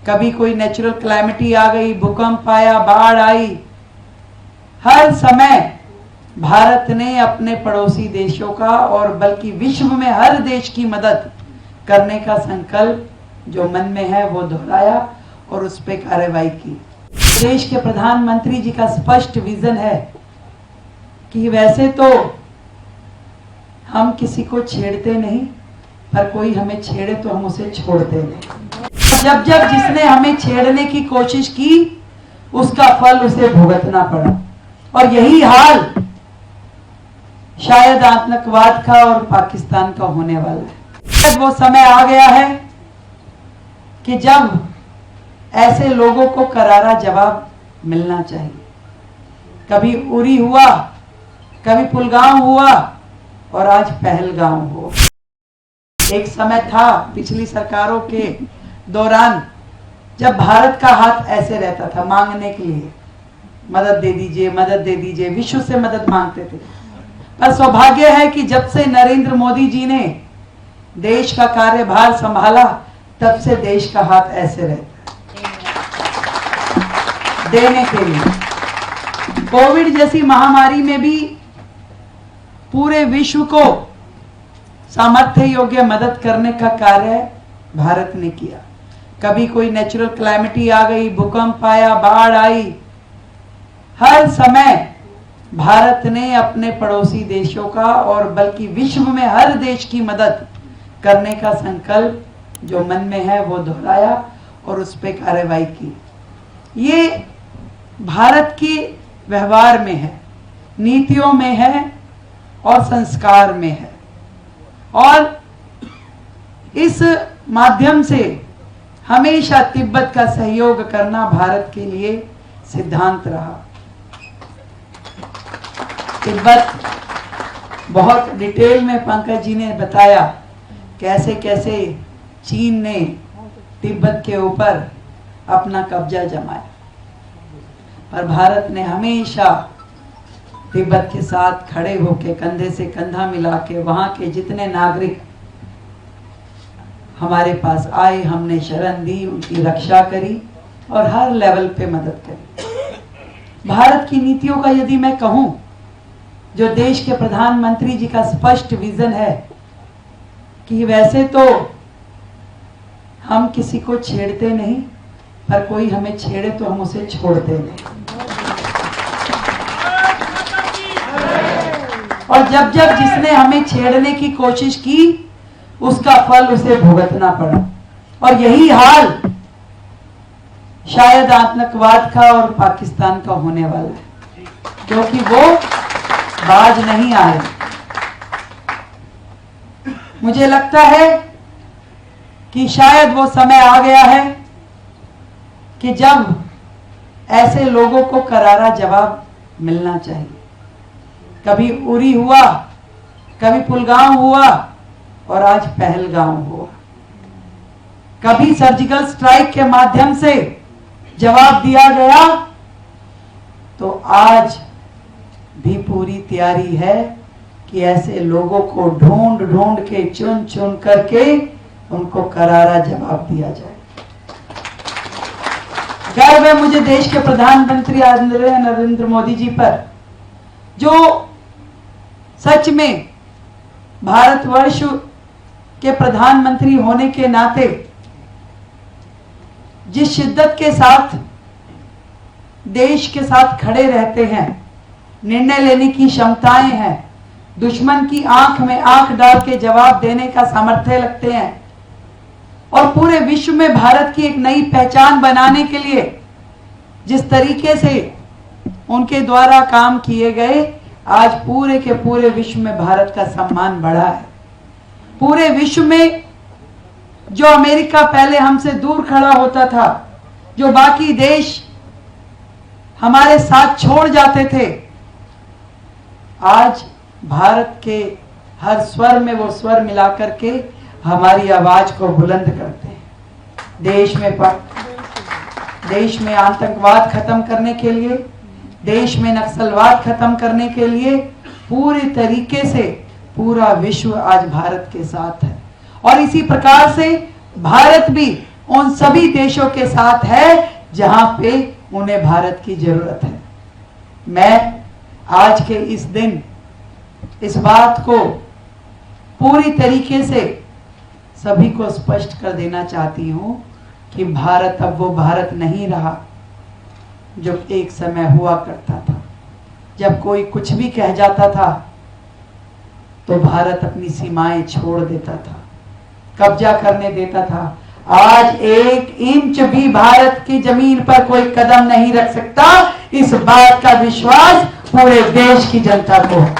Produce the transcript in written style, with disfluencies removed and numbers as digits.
कभी कोई natural calamity आ गई, भूकंप आया, बाढ़ आई, हर समय भारत ने अपने पड़ोसी देशों का और बल्कि विश्व में हर देश की मदद करने का संकल्प जो मन में है वो दोहराया और उस पर कार्रवाई की। देश के प्रधानमंत्री जी का स्पष्ट विजन है कि वैसे तो हम किसी को छेड़ते नहीं, पर कोई हमें छेड़े तो हम उसे छोड़ते नहीं। जब जब जिसने हमें छेड़ने की कोशिश की उसका फल उसे भुगतना पड़ा, और यही हाल शायद आतंकवाद का और पाकिस्तान का होने वाला है। वो समय आ गया है कि जब ऐसे लोगों को करारा जवाब मिलना चाहिए। कभी उरी हुआ, कभी पुलगांव हुआ और आज पहलगांव हो। एक समय था पिछली सरकारों के दौरान जब भारत का हाथ ऐसे रहता था मांगने के लिए, मदद दे दीजिए, मदद दे दीजिए, विश्व से मदद मांगते थे। पर सौभाग्य है कि जब से नरेंद्र मोदी जी ने देश का कार्यभार संभाला तब से देश का हाथ ऐसे रहता है देने के लिए। कोविड जैसी महामारी में भी पूरे विश्व को सामर्थ्य योग्य मदद करने का कार्य भारत ने किया। कभी कोई नेचुरल क्लैमिटी आ गई, भूकंप आया, बाढ़ आई, हर समय भारत ने अपने पड़ोसी देशों का और बल्कि विश्व में हर देश की मदद करने का संकल्प जो मन में है वो दोहराया और उस पर कार्रवाई की। ये भारत के व्यवहार में है, नीतियों में है और संस्कार में है, और इस माध्यम से हमेशा तिब्बत का सहयोग करना भारत के लिए सिद्धांत रहा। तिब्बत बहुत डिटेल में पंकज जी ने बताया कैसे कैसे चीन ने तिब्बत के ऊपर अपना कब्जा जमाया, पर भारत ने हमेशा तिब्बत के साथ खड़े होकर कंधे से कंधा मिला के वहां के जितने नागरिक हमारे पास आए हमने शरण दी, उनकी रक्षा करी और हर लेवल पे मदद करी। भारत की नीतियों का यदि मैं कहूं, जो देश के प्रधानमंत्री जी का स्पष्ट विजन है कि वैसे तो हम किसी को छेड़ते नहीं, पर कोई हमें छेड़े तो हम उसे छोड़ते नहीं। और जब जब जिसने हमें छेड़ने की कोशिश की उसका फल उसे भुगतना पड़ा, और यही हाल शायद आतंकवाद का और पाकिस्तान का होने वाला है, क्योंकि वो बाज नहीं आए। मुझे लगता है कि शायद वो समय आ गया है कि जब ऐसे लोगों को करारा जवाब मिलना चाहिए। कभी उरी हुआ, कभी पुलगांव हुआ और आज पहलगांव हुआ। कभी सर्जिकल स्ट्राइक के माध्यम से जवाब दिया गया, तो आज भी पूरी तैयारी है कि ऐसे लोगों को ढूंढ ढूंढ के चुन चुन करके उनको करारा जवाब दिया जाए। गर्व है मुझे देश के प्रधानमंत्री आदरणीय नरेंद्र मोदी जी पर, जो सच में भारतवर्ष के प्रधानमंत्री होने के नाते जिस शिद्दत के साथ देश के साथ खड़े रहते हैं, निर्णय लेने की क्षमताएं हैं, दुश्मन की आंख में आंख डाल के जवाब देने का सामर्थ्य रखते हैं, और पूरे विश्व में भारत की एक नई पहचान बनाने के लिए जिस तरीके से उनके द्वारा काम किए गए, आज पूरे के पूरे विश्व में भारत का सम्मान बढ़ा है। पूरे विश्व में जो अमेरिका पहले हमसे दूर खड़ा होता था, जो बाकी देश हमारे साथ छोड़ जाते थे, आज भारत के हर स्वर में वो स्वर मिलाकर के हमारी आवाज को बुलंद करते हैं। देश में आतंकवाद खत्म करने के लिए, देश में नक्सलवाद खत्म करने के लिए पूरी तरीके से पूरा विश्व आज भारत के साथ है। और इसी प्रकार से भारत भी उन सभी देशों के साथ है जहां पे उन्हें भारत की जरूरत है। मैं आज के इस दिन इस बात को पूरी तरीके से सभी को स्पष्ट कर देना चाहती हूं कि भारत अब वो भारत नहीं रहा जो एक समय हुआ करता था। जब कोई कुछ भी कह जाता था तो भारत अपनी सीमाएं छोड़ देता था, कब्जा करने देता था। आज 1 इंच भी भारत की जमीन पर कोई कदम नहीं रख सकता, इस बात का विश्वास पूरे देश की जनता को है।